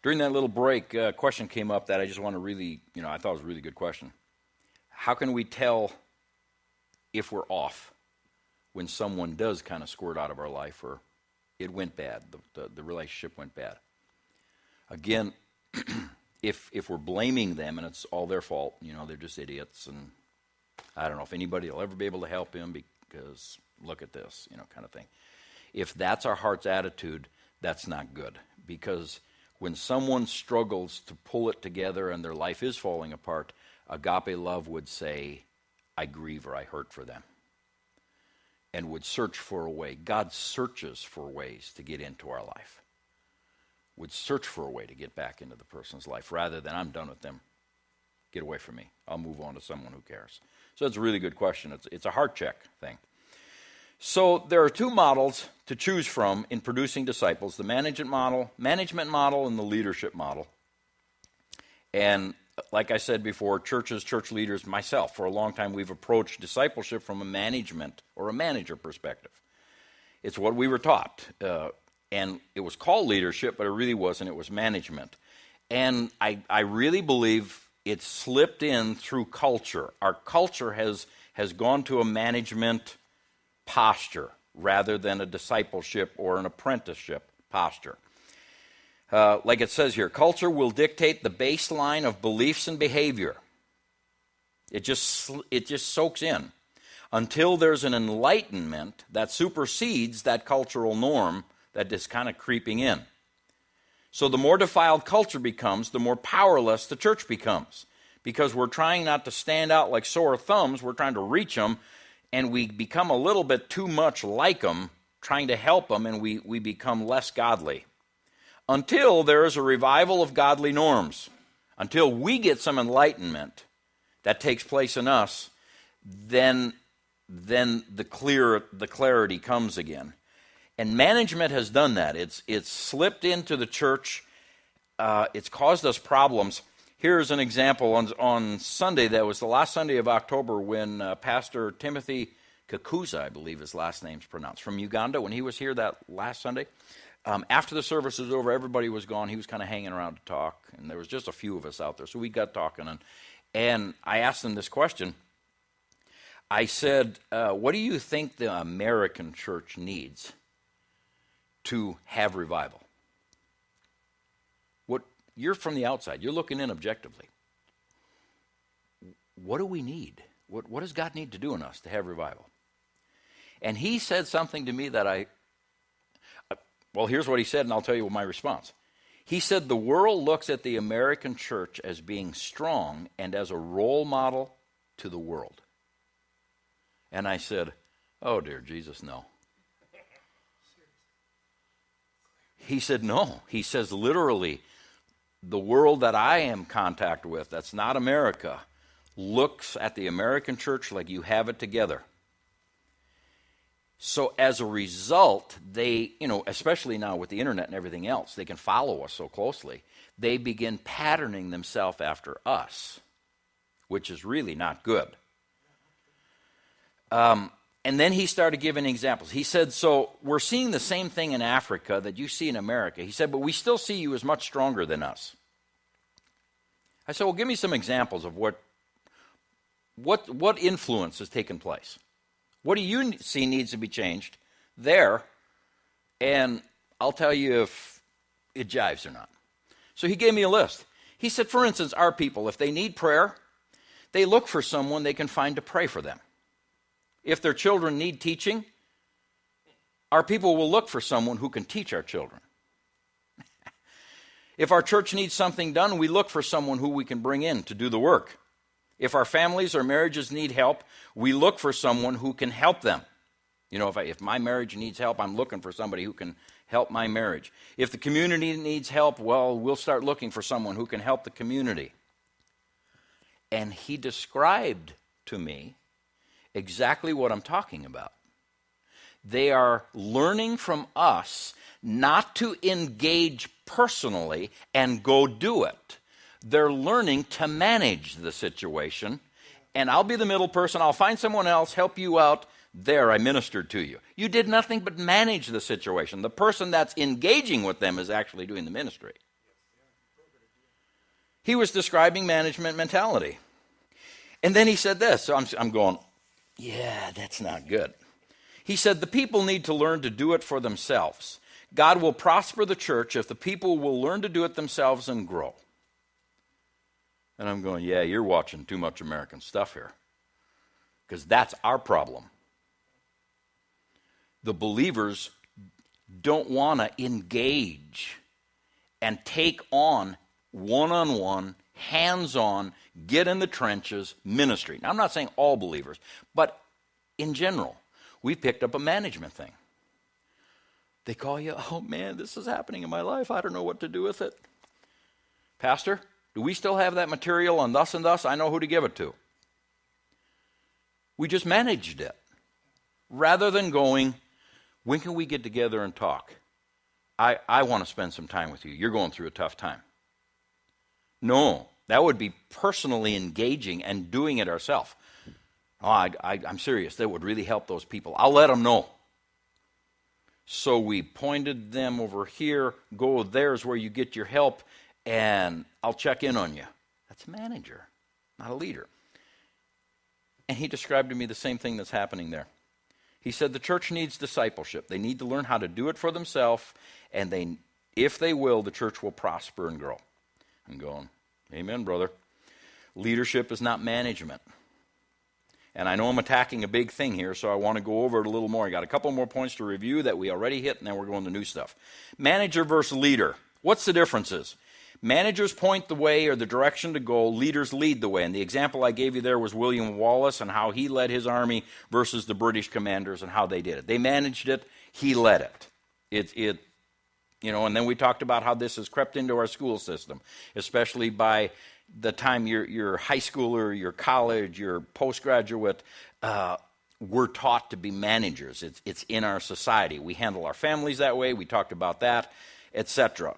During that little break, a question came up that I just want to really, I thought was a really good question. How can we tell if we're off when someone does kind of squirt out of our life or it went bad, the relationship went bad? Again, if we're blaming them and it's all their fault, they're just idiots, and I don't know if anybody will ever be able to help him because look at this, kind of thing. If that's our heart's attitude, that's not good, because when someone struggles to pull it together and their life is falling apart, agape love would say, I grieve or I hurt for them, and would search for a way. God searches for ways to get into our life, would search for a way to get back into the person's life rather than I'm done with them. Get away from me. I'll move on to someone who cares. So that's a really good question. It's a heart check thing. So there are two models to choose from in producing disciples, the management model, and the leadership model. And like I said before, churches, church leaders, myself, for a long time, we've approached discipleship from a management or a manager perspective. It's what we were taught. And it was called leadership, but it really wasn't. It was management. And I really believe it slipped in through culture. Our culture has gone to a management posture rather than a discipleship or an apprenticeship posture. Like it says here, culture will dictate the baseline of beliefs and behavior. It just soaks in until there's an enlightenment that supersedes that cultural norm that is kind of creeping in. So the more defiled culture becomes, the more powerless the church becomes, because we're trying not to stand out like sore thumbs. We're trying to reach them, and we become a little bit too much like them, trying to help them, and we become less godly. Until there is a revival of godly norms, until we get some enlightenment that takes place in us, then the clarity comes again. And management has done that. It's slipped into the church. It's caused us problems. Here's an example. On Sunday, that was the last Sunday of October, when Pastor Timothy Kakuza, I believe his last name's pronounced, from Uganda, when he was here that last Sunday, after the service was over, everybody was gone. He was kind of hanging around to talk, and there was just a few of us out there. So we got talking, and I asked him this question. I said, what do you think the American church needs to have revival? You're from the outside. You're looking in objectively. What do we need? What does God need to do in us to have revival? And he said something to me that well, here's what he said, and I'll tell you my response. He said, the world looks at the American church as being strong and as a role model to the world. And I said, oh, dear Jesus, no. He said, no. He says, literally, the world that I am in contact with, that's not America, looks at the American church like you have it together. So as a result, they, especially now with the internet and everything else, they can follow us so closely. They begin patterning themselves after us, which is really not good. And then he started giving examples. He said, so we're seeing the same thing in Africa that you see in America. He said, but we still see you as much stronger than us. I said, well, give me some examples of what influence has taken place. What do you see needs to be changed there? And I'll tell you if it jives or not. So he gave me a list. He said, for instance, our people, if they need prayer, they look for someone they can find to pray for them. If their children need teaching, our people will look for someone who can teach our children. If our church needs something done, we look for someone who we can bring in to do the work. If our families or marriages need help, we look for someone who can help them. If my marriage needs help, I'm looking for somebody who can help my marriage. If the community needs help, well, we'll start looking for someone who can help the community. And he described to me exactly what I'm talking about. They are learning from us not to engage personally and go do it. They're learning to manage the situation, and I'll be the middle person. I'll find someone else, help you out. There, I ministered to you. You did nothing but manage the situation. The person that's engaging with them is actually doing the ministry. He was describing management mentality. And then he said this. So I'm going, yeah, that's not good. He said, the people need to learn to do it for themselves. God will prosper the church if the people will learn to do it themselves and grow. And I'm going, yeah, you're watching too much American stuff here. Because that's our problem. The believers don't want to engage and take on one-on-one, hands-on, get in the trenches ministry. Now, I'm not saying all believers, but in general, we've picked up a management thing. They call you, oh man, this is happening in my life. I don't know what to do with it. Pastor, do we still have that material on thus and thus? I know who to give it to. We just managed it. Rather than going, when can we get together and talk? I want to spend some time with you. You're going through a tough time. No, that would be personally engaging and doing it ourselves. Oh, I'm serious. That would really help those people. I'll let them know. So we pointed them over here. Go there's where you get your help, and I'll check in on you. That's a manager, not a leader. And he described to me the same thing that's happening there. He said the church needs discipleship. They need to learn how to do it for themselves, and if they will, the church will prosper and grow. I'm going, amen, brother. Leadership is not management. And I know I'm attacking a big thing here, so I want to go over it a little more. I got a couple more points to review that we already hit, and then we're going to new stuff. Manager versus leader. What's the differences? Managers point the way or the direction to go. Leaders lead the way. And the example I gave you there was William Wallace and how he led his army versus the British commanders and how they did it. They managed it. He led it. And then we talked about how this has crept into our school system, especially by the time you're high schooler, your college, your postgraduate, we're taught to be managers. It's in our society. We handle our families that way. We talked about that, etc.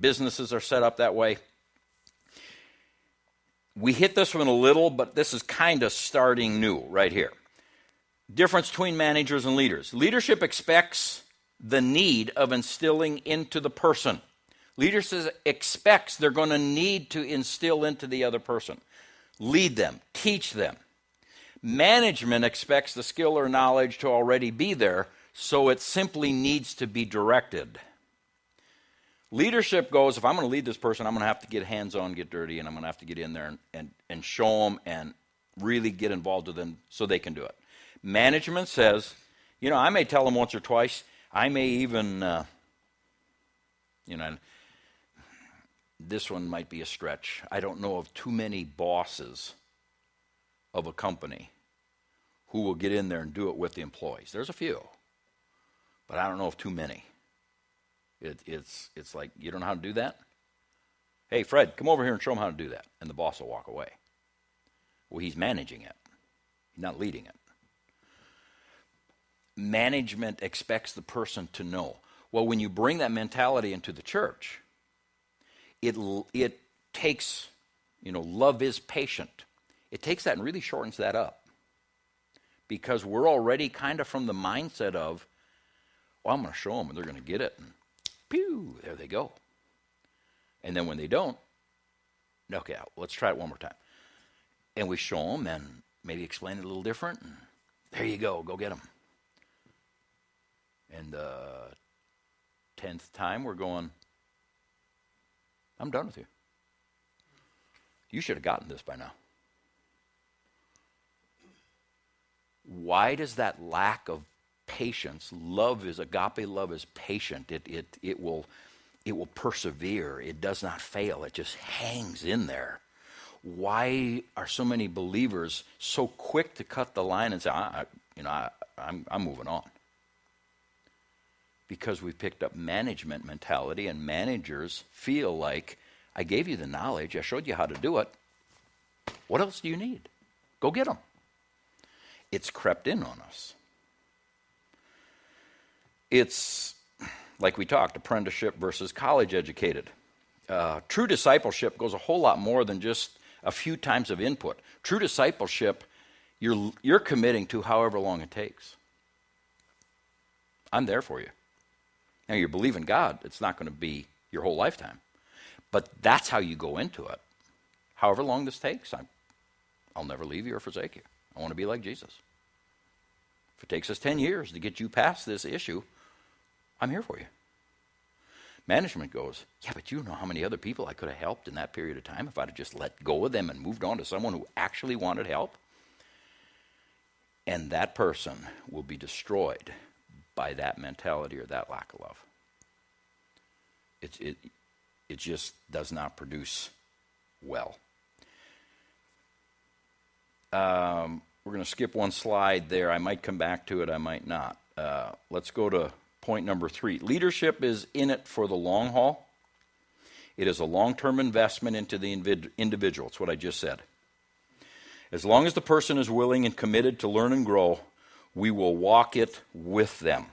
Businesses are set up that way. We hit this one a little, but this is kind of starting new right here. Difference between managers and leaders. Leadership expects the need of instilling into the person. Leadership expects they're going to need to instill into the other person. Lead them, teach them. Management expects the skill or knowledge to already be there, so it simply needs to be directed. Leadership goes, if I'm going to lead this person, I'm going to have to get hands-on, get dirty, and I'm going to have to get in there and show them and really get involved with them so they can do it. Management says, I may tell them once or twice. I may even, this one might be a stretch. I don't know of too many bosses of a company who will get in there and do it with the employees. There's a few, but I don't know of too many. It's like, you don't know how to do that? Hey, Fred, come over here and show him how to do that. And the boss will walk away. Well, he's managing it. He's not leading it. Management expects the person to know. Well, when you bring that mentality into the church, it takes, love is patient. It takes that and really shortens that up. Because we're already kind of from the mindset of, I'm going to show them and they're going to get it. And pew, there they go. And then when they don't, okay, let's try it one more time. And we show them and maybe explain it a little different. And there you go get them. And the 10th time we're going, I'm done with you. You should have gotten this by now. Why does that lack of patience? Agape love is patient. It will persevere. It does not fail. It just hangs in there. Why are so many believers so quick to cut the line and say, I'm moving on? Because we've picked up management mentality, and managers feel like, I gave you the knowledge, I showed you how to do it. What else do you need? Go get them. It's crept in on us. It's, like we talked, apprenticeship versus college educated. True discipleship goes a whole lot more than just a few times of input. True discipleship, you're committing to however long it takes. I'm there for you. Now, you believe in God, it's not going to be your whole lifetime. But that's how you go into it. however long this takes, I'll never leave you or forsake you. I want to be like Jesus. If it takes us 10 years to get you past this issue, I'm here for you. Management goes, yeah, but you know how many other people I could have helped in that period of time if I'd have just let go of them and moved on to someone who actually wanted help? And that person will be destroyed by that mentality or that lack of love. It just does not produce well. We're going to skip one slide there. I might come back to it, I might not. Let's go to point number 3. Leadership is in it for the long haul. It is a long-term investment into the individual. It's what I just said. As long as the person is willing and committed to learn and grow, we will walk it with them.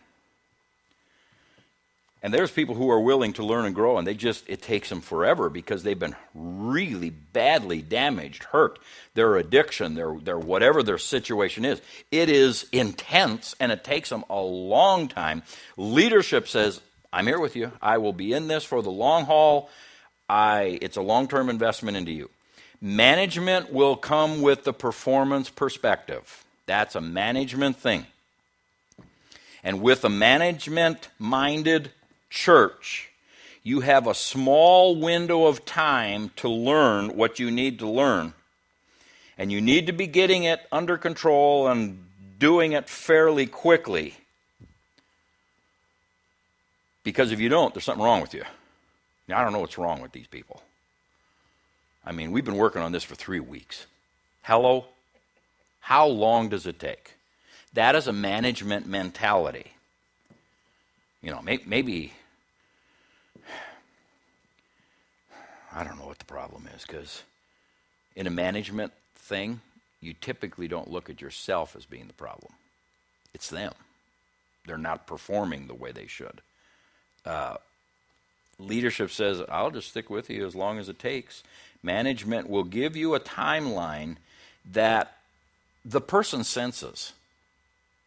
And there's people who are willing to learn and grow, and it takes them forever because they've been really badly damaged, hurt. Their addiction, their whatever their situation is. It is intense, and it takes them a long time. Leadership says, I'm here with you. I will be in this for the long haul. It's a long-term investment into you. Management will come with the performance perspective. That's a management thing. And with a management-minded church, you have a small window of time to learn what you need to learn. And you need to be getting it under control and doing it fairly quickly. Because if you don't, there's something wrong with you. Now, I don't know what's wrong with these people. I mean, we've been working on this for 3 weeks. Hello? How long does it take? That is a management mentality. You know, maybe I don't know what the problem is, because in a management thing, you typically don't look at yourself as being the problem. It's them. They're not performing the way they should. Leadership says, I'll just stick with you as long as it takes. Management will give you a timeline that the person senses.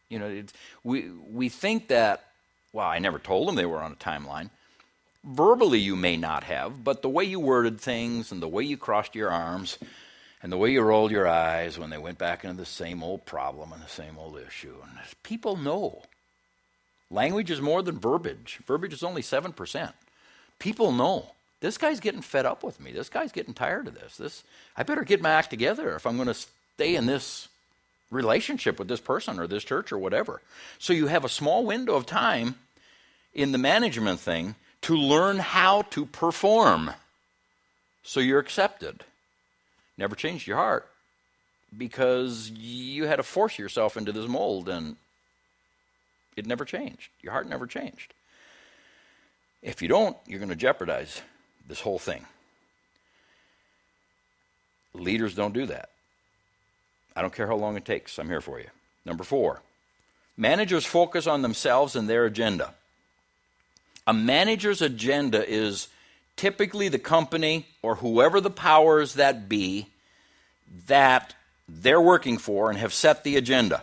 You know, we think that, well, I never told them they were on a timeline. Verbally you may not have, but the way you worded things and the way you crossed your arms and the way you rolled your eyes when they went back into the same old problem and the same old issue. And people know. Language is more than verbiage. Verbiage is only 7%. People know. This guy's getting fed up with me. This guy's getting tired of this. I better get my act together if I'm going to stay in this relationship with this person or this church or whatever. So you have a small window of time in the management thing to learn how to perform so you're accepted. Never changed your heart because you had to force yourself into this mold and it never changed. Your heart never changed. If you don't, you're going to jeopardize this whole thing. Leaders don't do that. I don't care how long it takes. I'm here for you. Number 4, managers focus on themselves and their agenda. A manager's agenda is typically the company or whoever the powers that be that they're working for and have set the agenda.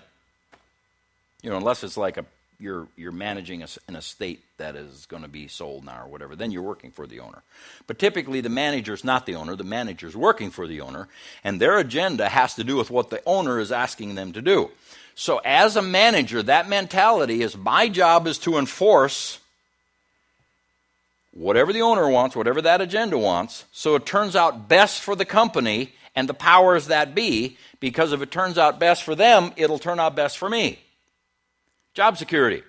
You know, unless it's like you're managing an estate that is going to be sold now or whatever, then you're working for the owner. But typically the manager's not the owner, the manager's working for the owner, and their agenda has to do with what the owner is asking them to do. So as a manager, that mentality is my job is to enforce whatever the owner wants, whatever that agenda wants, so it turns out best for the company and the powers that be, because if it turns out best for them, it'll turn out best for me. Job security.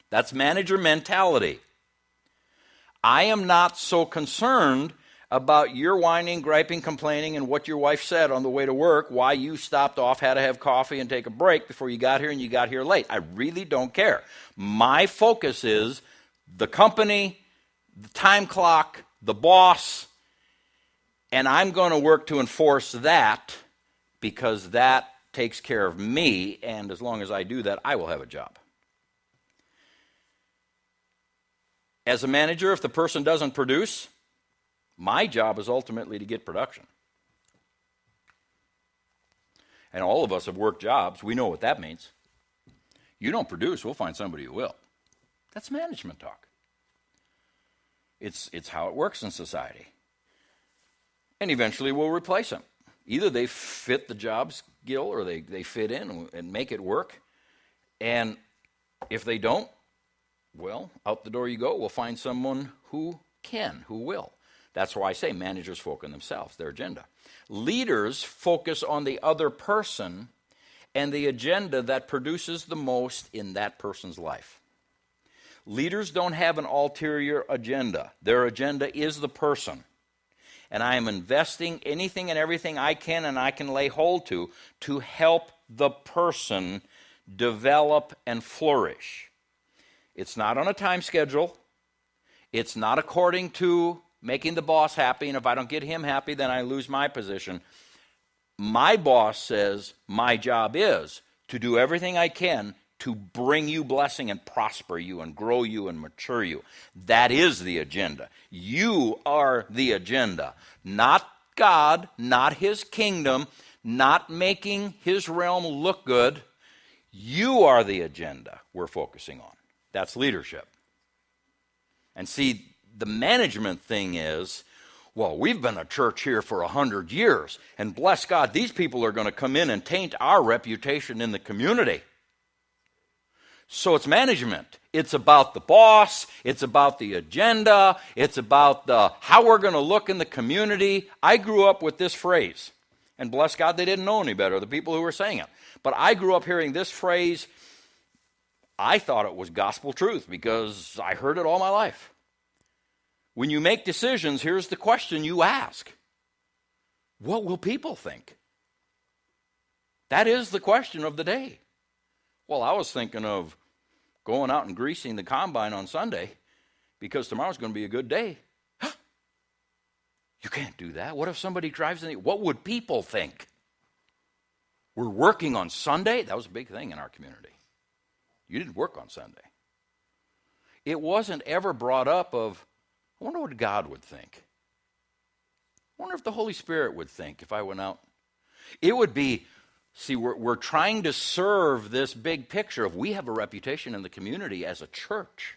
That's manager mentality. I am not so concerned about your whining, griping, complaining, and what your wife said on the way to work, why you stopped off, had to have coffee and take a break before you got here and you got here late. I really don't care. My focus is the company, the time clock, the boss, and I'm going to work to enforce that because that takes care of me, and as long as I do that, I will have a job. As a manager, if the person doesn't produce, my job is ultimately to get production. And all of us have worked jobs. We know what that means. You don't produce, we'll find somebody who will. That's management talk. It's how it works in society. and eventually we'll replace them. Either they fit the job skill or they fit in and make it work. And if they don't, well, out the door you go. We'll find someone who can, who will. That's why I say managers focus on themselves, their agenda. Leaders focus on the other person and the agenda that produces the most in that person's life. Leaders don't have an ulterior agenda. Their agenda is the person. And I am investing anything and everything I can and I can lay hold to help the person develop and flourish. It's not on a time schedule. It's not according to making the boss happy, and if I don't get him happy, then I lose my position. My boss says my job is to do everything I can to bring you blessing and prosper you and grow you and mature you. That is the agenda. You are the agenda. Not God, not his kingdom, not making his realm look good. You are the agenda we're focusing on. That's leadership. And see, the management thing is, well, we've been a church here for 100 years, and bless God, these people are going to come in and taint our reputation in the community. So it's management. It's about the boss. It's about the agenda. It's about how we're going to look in the community. I grew up with this phrase, and bless God, they didn't know any better, the people who were saying it. But I grew up hearing this phrase. I thought it was gospel truth because I heard it all my life. When you make decisions, here's the question you ask. What will people think? That is the question of the day. Well, I was thinking of going out and greasing the combine on Sunday because tomorrow's going to be a good day. You can't do that. What if somebody drives in? What would people think? We're working on Sunday? That was a big thing in our community. You didn't work on Sunday. It wasn't ever brought up of, I wonder what God would think. I wonder if the Holy Spirit would think if I went out. It would be, see, we're trying to serve this big picture of we have a reputation in the community as a church.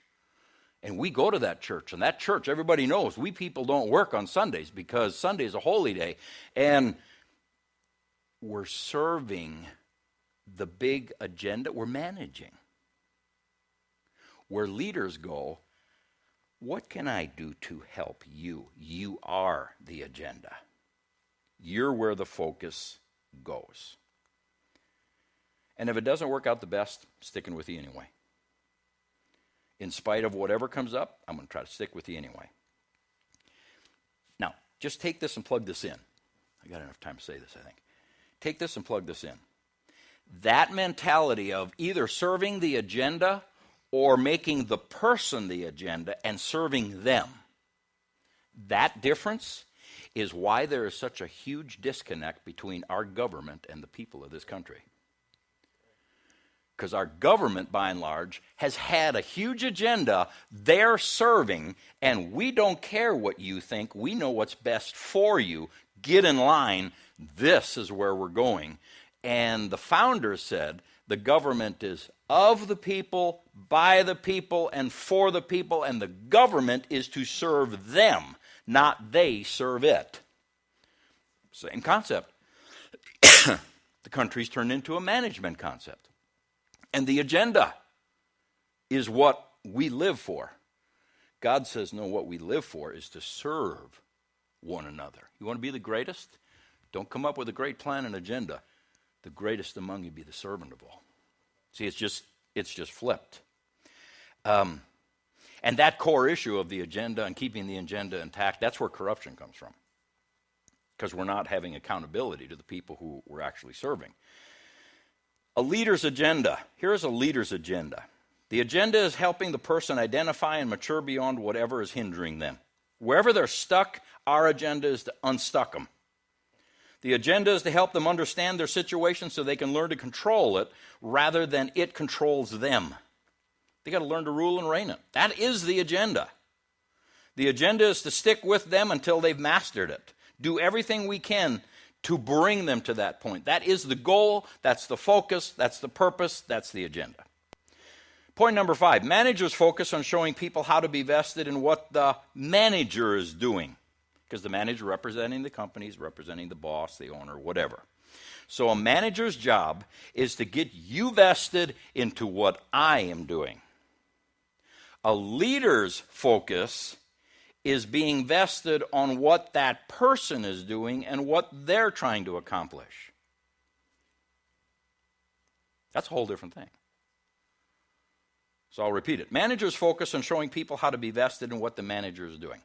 And we go to that church. And that church, everybody knows, we people don't work on Sundays because Sunday is a holy day. And we're serving the big agenda. We're managing. Where leaders go, what can I do to help you? You are the agenda. You're where the focus goes. And if it doesn't work out the best, sticking with you anyway. In spite of whatever comes up, I'm going to try to stick with you anyway. Now, just take this and plug this in. I got enough time to say this, I think. Take this and plug this in. That mentality of either serving the agenda or making the person the agenda and serving them. That difference is why there is such a huge disconnect between our government and the people of this country. Because our government, by and large, has had a huge agenda they're serving, and we don't care what you think. We know what's best for you. Get in line. This is where we're going. And the founders said the government is of the people, by the people, and for the people, and the government is to serve them, not they serve it. Same concept. The country's turned into a management concept. And the agenda is what we live for. God says, no, what we live for is to serve one another. You want to be the greatest? Don't come up with a great plan and agenda. The greatest among you be the servant of all. See, it's just flipped. And that core issue of the agenda and keeping the agenda intact, that's where corruption comes from. Because we're not having accountability to the people who we're actually serving. A leader's agenda. Here's a leader's agenda. The agenda is helping the person identify and mature beyond whatever is hindering them. Wherever they're stuck, our agenda is to unstuck them. The agenda is to help them understand their situation so they can learn to control it rather than it controls them. They got to learn to rule and reign it. That is the agenda. The agenda is to stick with them until they've mastered it. Do everything we can to bring them to that point. That is the goal, that's the focus, that's the purpose, that's the agenda. Point number 5, managers focus on showing people how to be vested in what the manager is doing. because the manager representing the company is representing the boss, the owner, whatever. So a manager's job is to get you vested into what I am doing. A leader's focus is being vested on what that person is doing and what they're trying to accomplish. That's a whole different thing. So I'll repeat it. Managers focus on showing people how to be vested in what the manager is doing.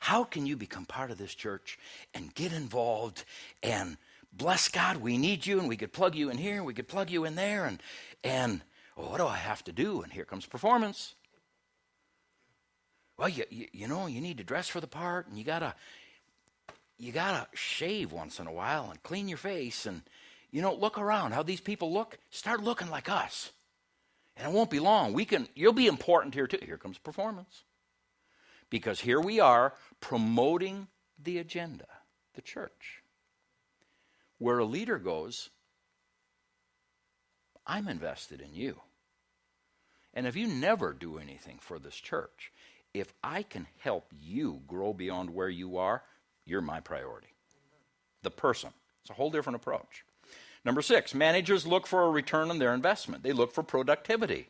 How can you become part of this church and get involved and bless God, we need you, and we could plug you in here, and we could plug you in there, and what do I have to do? And here comes performance. Well, you know, you need to dress for the part, and you gotta shave once in a while and clean your face, and look around how these people look. Start looking like us, and it won't be long. You'll be important here too. Here comes performance, because here we are promoting the agenda, the church. Where a leader goes, I'm invested in you. And if you never do anything for this church, if I can help you grow beyond where you are, you're my priority. The person. It's a whole different approach. Number 6, managers look for a return on their investment. They look for productivity.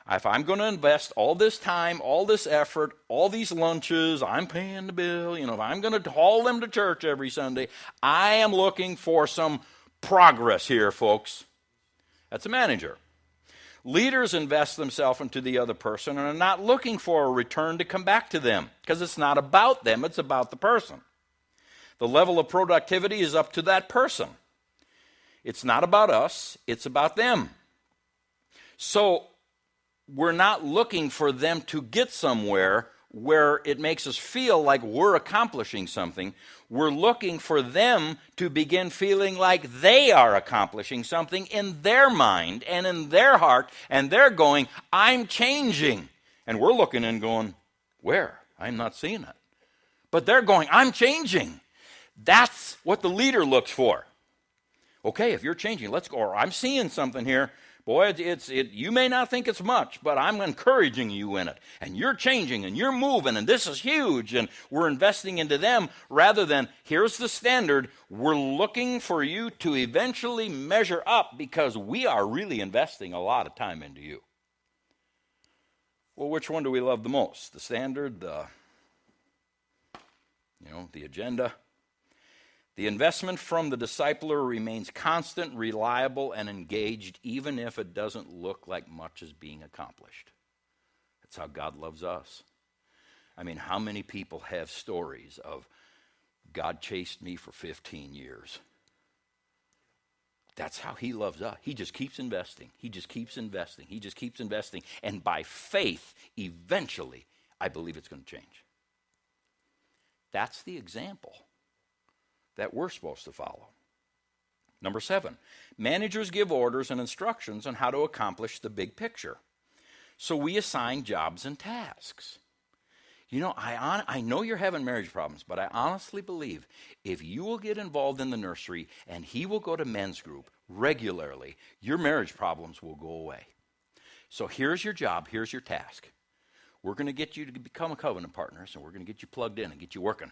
If I'm going to invest all this time, all this effort, all these lunches, I'm paying the bill, if I'm going to haul them to church every Sunday, I am looking for some progress here, folks. That's a manager. Leaders invest themselves into the other person and are not looking for a return to come back to them, because it's not about them, it's about the person. The level of productivity is up to that person. It's not about us, it's about them. So, we're not looking for them to get somewhere where it makes us feel like we're accomplishing something. We're looking for them to begin feeling like they are accomplishing something in their mind and in their heart, and they're going, I'm changing. And we're looking and going, where? I'm not seeing it. But they're going, I'm changing. That's what the leader looks for. Okay, if you're changing, let's go. Or I'm seeing something here. Boy, you may not think it's much, but I'm encouraging you in it. And you're changing, and you're moving, and this is huge, and we're investing into them rather than, here's the standard, we're looking for you to eventually measure up because we are really investing a lot of time into you. Well, which one do we love the most? The standard, the agenda? The investment from the discipler remains constant, reliable, and engaged, even if it doesn't look like much is being accomplished. That's how God loves us. I mean, how many people have stories of God chased me for 15 years? That's how he loves us. He just keeps investing. He just keeps investing. He just keeps investing. And by faith, eventually, I believe it's going to change. That's the example that we're supposed to follow. Number 7, managers give orders and instructions on how to accomplish the big picture. So we assign jobs and tasks. I know you're having marriage problems, but I honestly believe if you will get involved in the nursery and he will go to men's group regularly, your marriage problems will go away. So here's your job, here's your task. We're going to get you to become a covenant partner, so we're going to get you plugged in and get you working.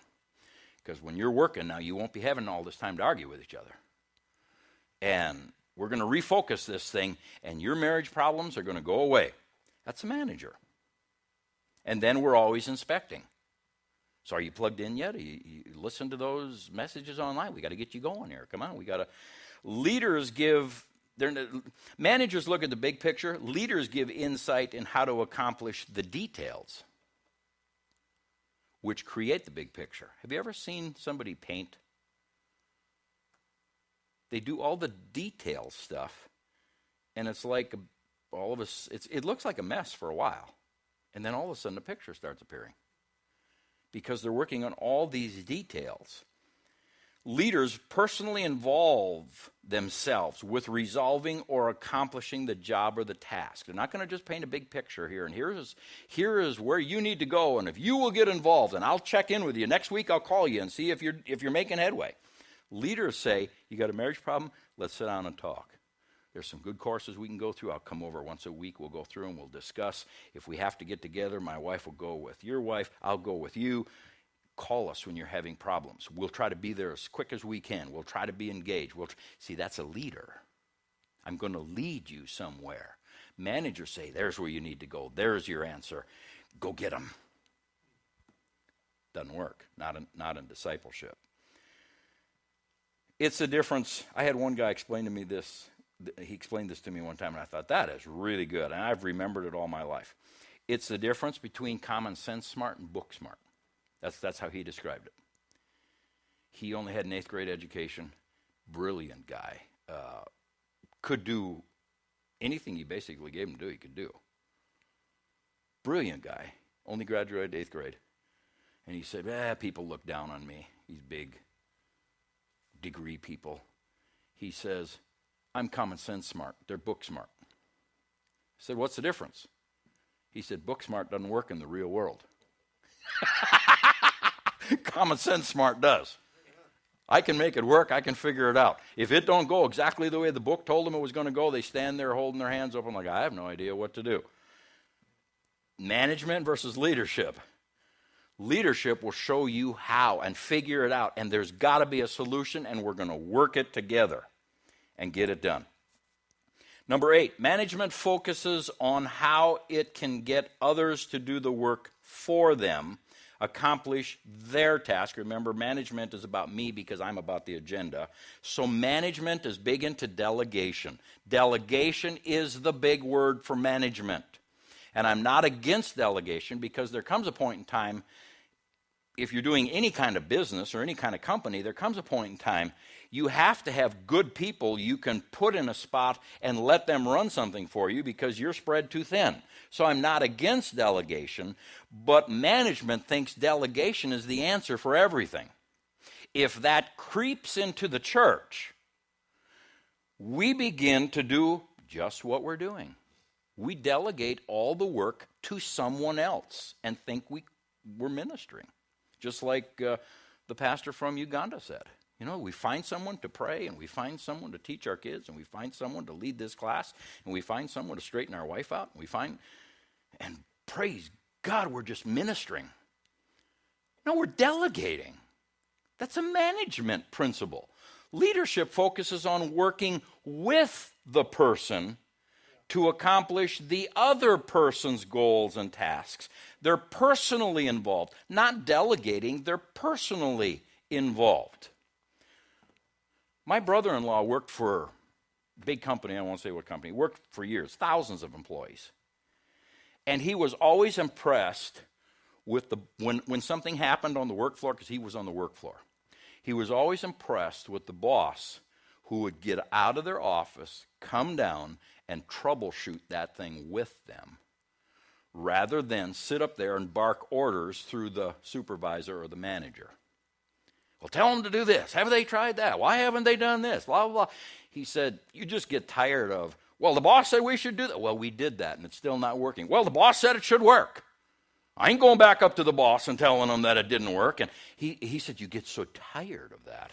Because when you're working now, you won't be having all this time to argue with each other. And we're going to refocus this thing, and your marriage problems are going to go away. That's a manager. And then we're always inspecting. So are you plugged in yet? You listen to those messages online. We got to get you going here. Come on, we got to. Managers look at the big picture. Leaders give insight in how to accomplish the details, which create the big picture. Have you ever seen somebody paint? They do all the detail stuff, and it's like it looks like a mess for a while, and then all of a sudden a picture starts appearing because they're working on all these details. Leaders personally involve themselves with resolving or accomplishing the job or the task. They're not going to just paint a big picture here, and here is where you need to go, and if you will get involved, and I'll check in with you. Next week I'll call you and see if you're making headway. Leaders say, you got a marriage problem? Let's sit down and talk. There's some good courses we can go through. I'll come over once a week. We'll go through and we'll discuss. If we have to get together, my wife will go with your wife. I'll go with you. Call us when you're having problems. We'll try to be there as quick as we can. We'll try to be engaged. See, that's a leader. I'm going to lead you somewhere. Managers say, there's where you need to go. There's your answer. Go get them. Doesn't work. Not in discipleship. It's a difference. I had one guy explain to me this. He explained this to me one time, and I thought, that is really good. And I've remembered it all my life. It's the difference between common sense smart and book smart. That's how he described it. He only had an 8th grade education. Brilliant guy. Could do anything you basically gave him to do, he could do. Brilliant guy. Only graduated 8th grade. And he said, people look down on me. These big degree people. He says, I'm common sense smart. They're book smart. I said, what's the difference? He said, book smart doesn't work in the real world. Common sense smart does. I can make it work. I can figure it out. If it don't go exactly the way the book told them it was going to go, they stand there holding their hands open like, I have no idea what to do. Management versus leadership. Leadership will show you how and figure it out. And there's got to be a solution, and we're going to work it together and get it done. Number 8, management focuses on how it can get others to do the work for them, accomplish their task. Remember, management is about me because I'm about the agenda. So management is big into delegation. Delegation is the big word for management. And I'm not against delegation because there comes a point in time, if you're doing any kind of business or any kind of company, there comes a point in time you have to have good people you can put in a spot and let them run something for you because you're spread too thin. So I'm not against delegation, but management thinks delegation is the answer for everything. If that creeps into the church, we begin to do just what we're doing. We delegate all the work to someone else and think we're ministering. Just like the pastor from Uganda said. You know, we find someone to pray, and we find someone to teach our kids, and we find someone to lead this class, and we find someone to straighten our wife out, and praise God, we're just ministering. No, we're delegating. That's a management principle. Leadership focuses on working with the person to accomplish the other person's goals and tasks. They're personally involved, not delegating, they're personally involved. My brother-in-law worked for a big company, I won't say what company, worked for years, thousands of employees. And he was always impressed with when something happened on the work floor, because he was on the work floor. He was always impressed with the boss who would get out of their office, come down, and troubleshoot that thing with them, rather than sit up there and bark orders through the supervisor or the manager. Well, tell them to do this. Haven't they tried that? Why haven't they done this? Blah, blah, blah. He said, you just get tired of, well, the boss said we should do that. Well, we did that, and it's still not working. Well, the boss said it should work. I ain't going back up to the boss and telling him that it didn't work. And he said, you get so tired of that.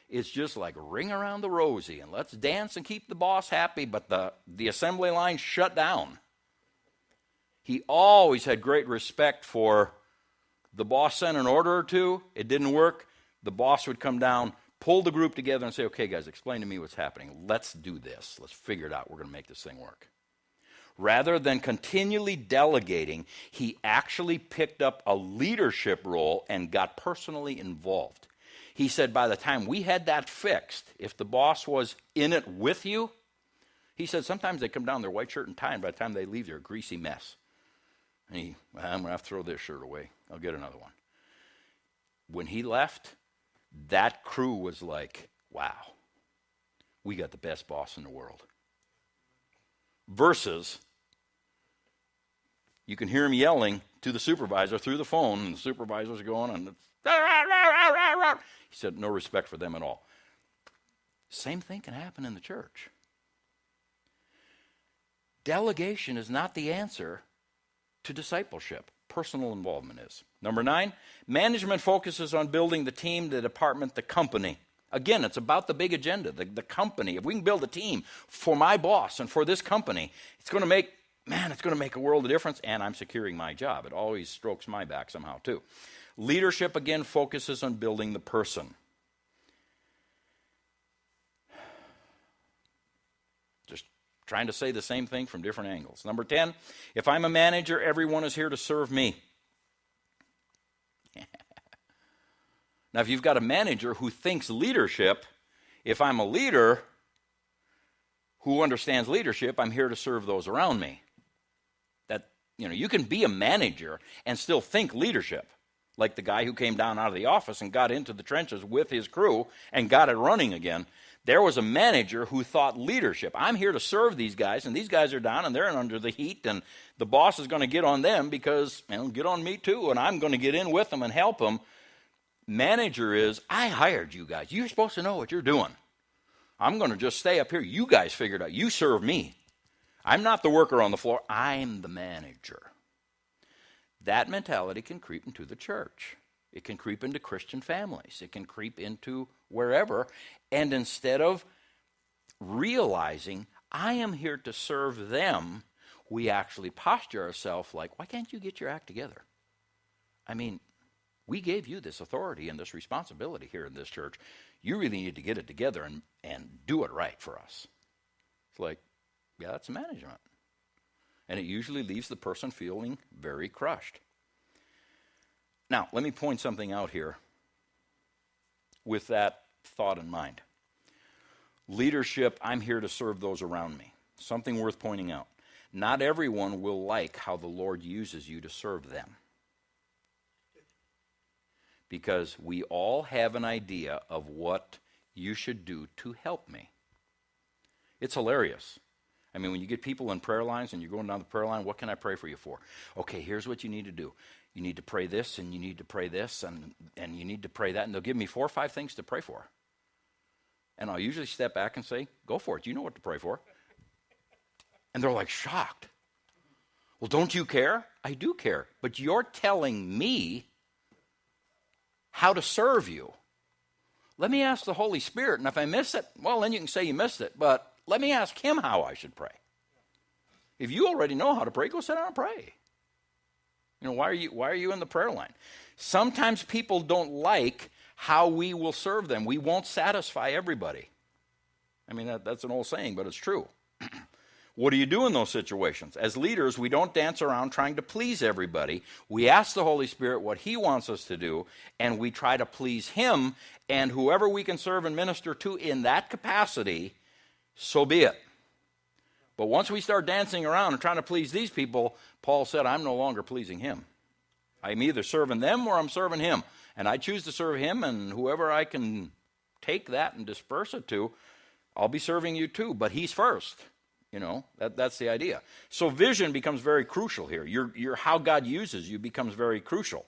It's just like ring around the rosy, and let's dance and keep the boss happy, but the assembly line shut down. He always had great respect for the boss sent an order or two, it didn't work, the boss would come down, pull the group together and say, okay, guys, explain to me what's happening. Let's do this. Let's figure it out. We're going to make this thing work. Rather than continually delegating, he actually picked up a leadership role and got personally involved. He said by the time we had that fixed, if the boss was in it with you, he said sometimes they come down in their white shirt and tie, and by the time they leave, they're a greasy mess. And I'm going to have to throw this shirt away. I'll get another one. When he left, that crew was like, wow, we got the best boss in the world. Versus, you can hear him yelling to the supervisor through the phone, and the supervisor's going, and he said, no respect for them at all. Same thing can happen in the church. Delegation is not the answer to discipleship. Personal involvement is. Number 9, management focuses on building the team, the department, the company. Again, it's about the big agenda, the company. If we can build a team for my boss and for this company, it's going to make a world of difference, and I'm securing my job. It always strokes my back somehow too. Leadership, again, focuses on building the person. Just trying to say the same thing from different angles. Number 10, if I'm a manager, everyone is here to serve me. Now, if you've got a manager who thinks leadership, if I'm a leader who understands leadership, I'm here to serve those around me. That, you can be a manager and still think leadership. Like the guy who came down out of the office and got into the trenches with his crew and got it running again. There was a manager who thought leadership. I'm here to serve these guys, and these guys are down, and they're under the heat, and the boss is going to get on them because, get on me too, and I'm going to get in with them and help them. Manager is, I hired you guys. You're supposed to know what you're doing. I'm going to just stay up here. You guys figure it out. You serve me. I'm not the worker on the floor. I'm the manager. That mentality can creep into the church. It can creep into Christian families. It can creep into wherever. And instead of realizing, I am here to serve them, we actually posture ourselves like, why can't you get your act together? We gave you this authority and this responsibility here in this church. You really need to get it together and do it right for us. It's like, yeah, that's management. And it usually leaves the person feeling very crushed. Now, let me point something out here with that thought in mind. Leadership, I'm here to serve those around me. Something worth pointing out. Not everyone will like how the Lord uses you to serve them. Because we all have an idea of what you should do to help me. It's hilarious. When you get people in prayer lines and you're going down the prayer line, what can I pray for you for? Okay, here's what you need to do. You need to pray this, and you need to pray this, and you need to pray that. And they'll give me 4 or 5 things to pray for. And I'll usually step back and say, go for it. You know what to pray for. And they're like shocked. Well, don't you care? I do care. But you're telling me how to serve you. Let me ask the Holy Spirit, and if I miss it, well, then you can say you missed it, but let me ask him how I should pray. If you already know how to pray, go sit down and pray. Why are you in the prayer line? Sometimes people don't like how we will serve them. We won't satisfy everybody. That's an old saying, but it's true. What do you do in those situations? As leaders, we don't dance around trying to please everybody. We ask the Holy Spirit what he wants us to do, and we try to please him, and whoever we can serve and minister to in that capacity, so be it. But once we start dancing around and trying to please these people, Paul said, I'm no longer pleasing him. I'm either serving them or I'm serving him. And I choose to serve him, and whoever I can take that and disperse it to, I'll be serving you too, but he's first. That's the idea. So vision becomes very crucial here. Your how God uses you becomes very crucial.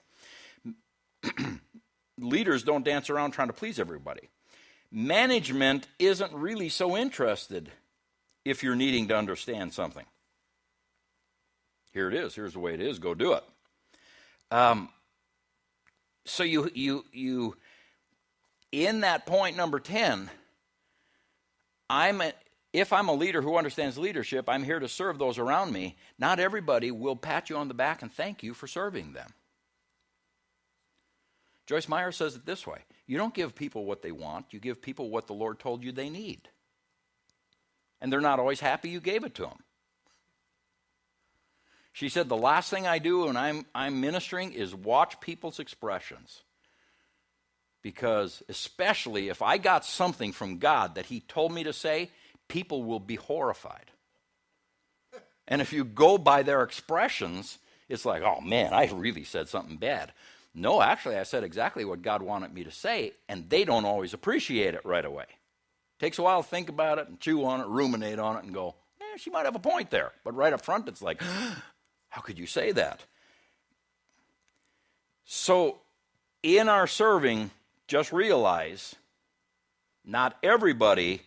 Leaders don't dance around trying to please everybody. Management isn't really so interested if you're needing to understand something. Here it is. Here's the way it is. Go do it. So you in that point number 10, if I'm a leader who understands leadership, I'm here to serve those around me. Not everybody will pat you on the back and thank you for serving them. Joyce Meyer says it this way. You don't give people what they want. You give people what the Lord told you they need. And they're not always happy you gave it to them. She said, the last thing I do when I'm ministering is watch people's expressions. Because especially if I got something from God that he told me to say, people will be horrified. And if you go by their expressions, it's like, oh man, I really said something bad. No, actually, I said exactly what God wanted me to say, and they don't always appreciate it right away. Takes a while to think about it and chew on it, ruminate on it, and go, she might have a point there. But right up front, it's like, how could you say that? So in our serving, just realize not everybody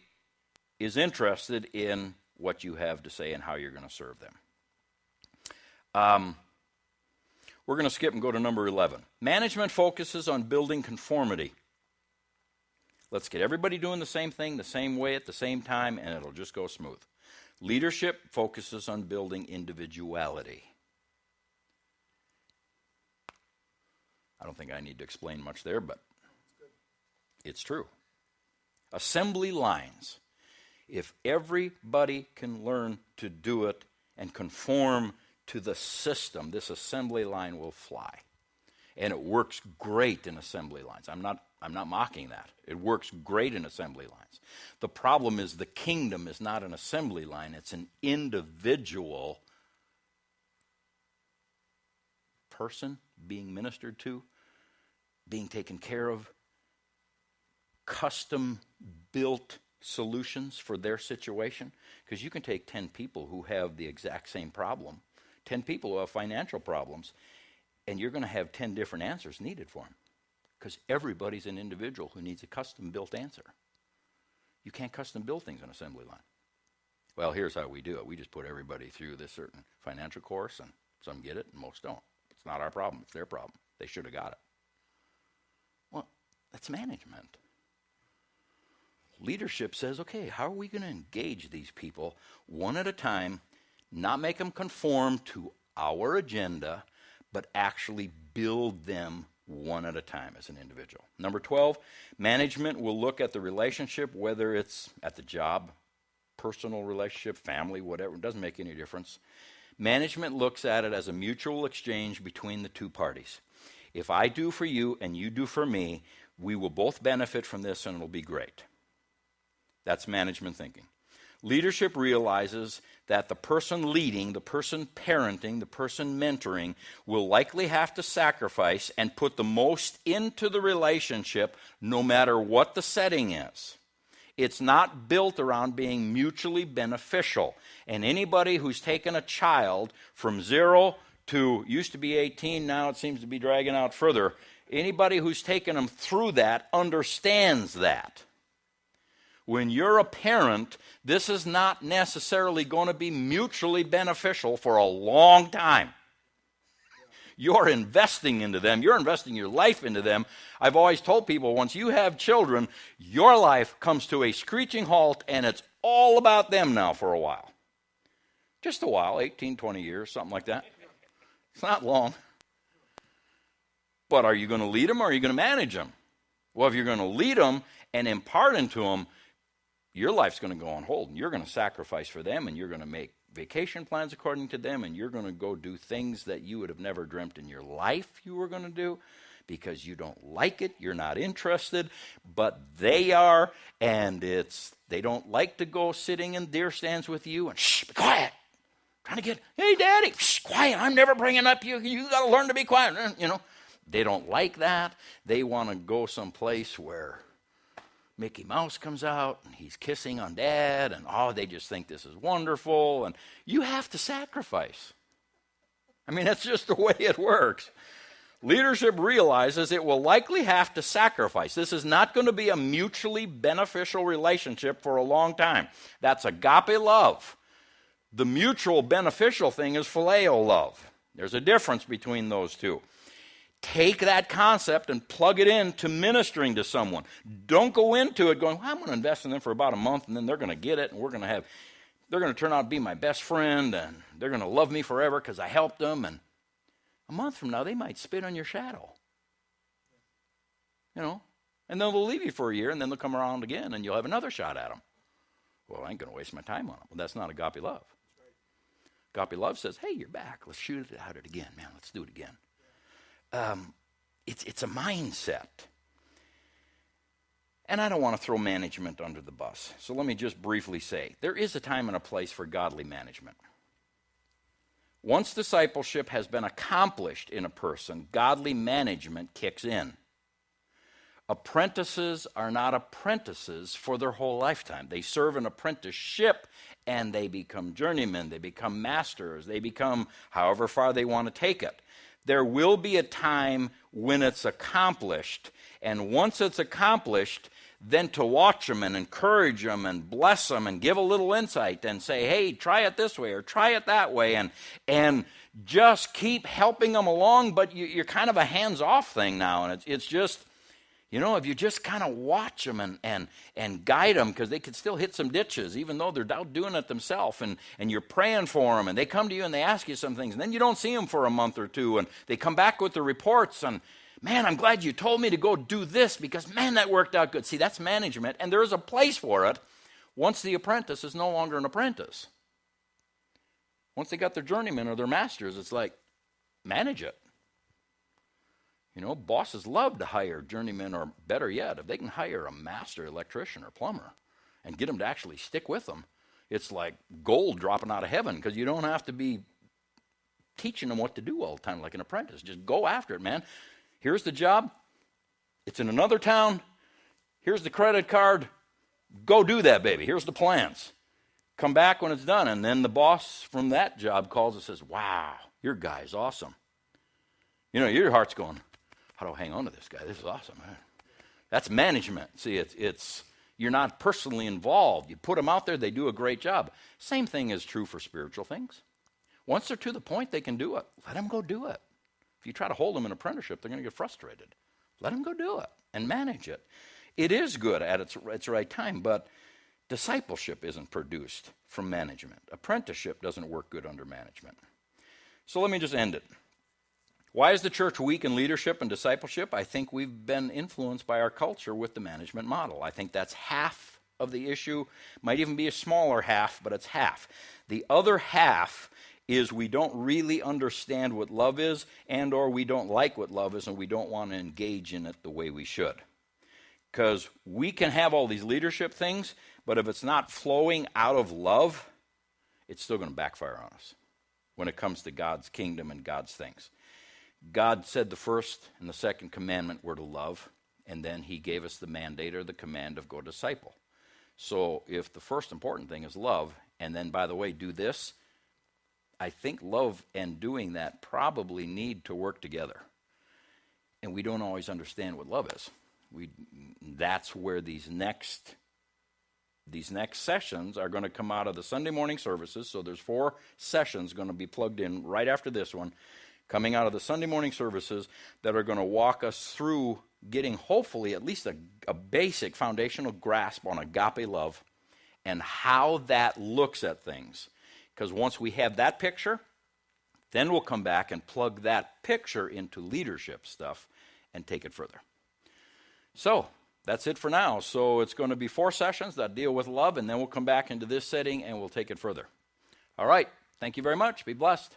is interested in what you have to say and how you're going to serve them. We're going to skip and go to number 11. Management focuses on building conformity. Let's get everybody doing the same thing, the same way, at the same time, and it'll just go smooth. Leadership focuses on building individuality. I don't think I need to explain much there, but it's true. Assembly lines. If everybody can learn to do it and conform to the system, this assembly line will fly. And it works great in assembly lines. I'm not mocking that. It works great in assembly lines. The problem is the kingdom is not an assembly line. It's an individual person being ministered to, being taken care of, custom-built solutions for their situation. Because you can take 10 people who have the exact same problem, 10 people who have financial problems, and you're going to have 10 different answers needed for them. Because everybody's an individual who needs a custom-built answer. You can't custom-build things on an assembly line. Well, here's how we do it. We just put everybody through this certain financial course, and some get it and most don't. It's not our problem. It's their problem. They should have got it. Well, that's management. Leadership says, okay, how are we going to engage these people one at a time, not make them conform to our agenda, but actually build them one at a time as an individual. Number 12, management will look at the relationship, whether it's at the job, personal relationship, family, whatever. It doesn't make any difference. Management looks at it as a mutual exchange between the two parties. If I do for you and you do for me, we will both benefit from this and it'll be great. That's management thinking. Leadership realizes that the person leading, the person parenting, the person mentoring will likely have to sacrifice and put the most into the relationship no matter what the setting is. It's not built around being mutually beneficial. And anybody who's taken a child from 0 to, used to be 18, now it seems to be dragging out further, anybody who's taken them through that understands that. When you're a parent, this is not necessarily going to be mutually beneficial for a long time. You're investing into them. You're investing your life into them. I've always told people, once you have children, your life comes to a screeching halt, and it's all about them now for a while. Just a while, 18, 20 years, something like that. It's not long. But are you going to lead them or are you going to manage them? Well, if you're going to lead them and impart into them, your life's going to go on hold, and you're going to sacrifice for them, and you're going to make vacation plans according to them, and you're going to go do things that you would have never dreamt in your life you were going to do because you don't like it, you're not interested, but they are, and they don't like to go sitting in deer stands with you and shh, be quiet. Trying to get, hey, Daddy, shh, quiet. I'm never bringing up you. You got to learn to be quiet. You know, they don't like that. They want to go someplace where Mickey Mouse comes out and he's kissing on Dad, and they just think this is wonderful, and you have to sacrifice. I mean, that's just the way it works. Leadership realizes it will likely have to sacrifice. This is not going to be a mutually beneficial relationship for a long time. That's agape love. The mutual beneficial thing is phileo love. There's a difference between those two. Take that concept and plug it into ministering to someone. Don't go into it going, well, I'm going to invest in them for about a month, and then they're going to get it, and they're going to turn out to be my best friend, and they're going to love me forever because I helped them. And a month from now, they might spit on your shadow. You know, and then they'll leave you for a year, and then they'll come around again, and you'll have another shot at them. Well, I ain't going to waste my time on them. Well, that's not agape love. Agape love says, hey, you're back. Let's shoot it at it again, man. Let's do it again. It's a mindset. And I don't want to throw management under the bus. So let me just briefly say, there is a time and a place for godly management. Once discipleship has been accomplished in a person, godly management kicks in. Apprentices are not apprentices for their whole lifetime. They serve an apprenticeship and they become journeymen, they become masters, they become however far they want to take it. There will be a time when it's accomplished, and once it's accomplished, then to watch them and encourage them and bless them and give a little insight and say, hey, try it this way or try it that way, and just keep helping them along, but you're kind of a hands-off thing now, and it's just, you know, if you just kind of watch them and guide them, because they could still hit some ditches, even though they're out doing it themselves, and you're praying for them, and they come to you and they ask you some things, and then you don't see them for a month or two, and they come back with the reports, Man, I'm glad you told me to go do this because, man, that worked out good. See, that's management, and there is a place for it once the apprentice is no longer an apprentice. Once they got their journeyman or their masters, it's like, manage it. You know, bosses love to hire journeymen, or better yet, if they can hire a master electrician or plumber and get them to actually stick with them, it's like gold dropping out of heaven, because you don't have to be teaching them what to do all the time like an apprentice. Just go after it, man. Here's the job. It's in another town. Here's the credit card. Go do that, baby. Here's the plans. Come back when it's done. And then the boss from that job calls and says, wow, your guy's awesome. You know, your heart's going, how do I hang on to this guy? This is awesome, man. That's management. See, it's you're not personally involved. You put them out there, they do a great job. Same thing is true for spiritual things. Once they're to the point they can do it, let them go do it. If you try to hold them in apprenticeship, they're going to get frustrated. Let them go do it and manage it. It is good at its right time, but discipleship isn't produced from management. Apprenticeship doesn't work good under management. So let me just end it. Why is the church weak in leadership and discipleship? I think we've been influenced by our culture with the management model. I think that's half of the issue. Might even be a smaller half, but it's half. The other half is we don't really understand what love is, and or we don't like what love is, and we don't want to engage in it the way we should. Because we can have all these leadership things, but if it's not flowing out of love, it's still going to backfire on us when it comes to God's kingdom and God's things. God said the first and the second commandment were to love, and then he gave us the mandate or the command of go disciple. So if the first important thing is love, and then, by the way, do this, I think love and doing that probably need to work together. And we don't always understand what love is. That's where these next sessions are going to come out of the Sunday morning services. So there's 4 sessions going to be plugged in right after this one, coming out of the Sunday morning services, that are going to walk us through getting hopefully at least a basic foundational grasp on agape love and how that looks at things. Because once we have that picture, then we'll come back and plug that picture into leadership stuff and take it further. So that's it for now. So it's going to be 4 sessions that deal with love, and then we'll come back into this setting and we'll take it further. All right. Thank you very much. Be blessed.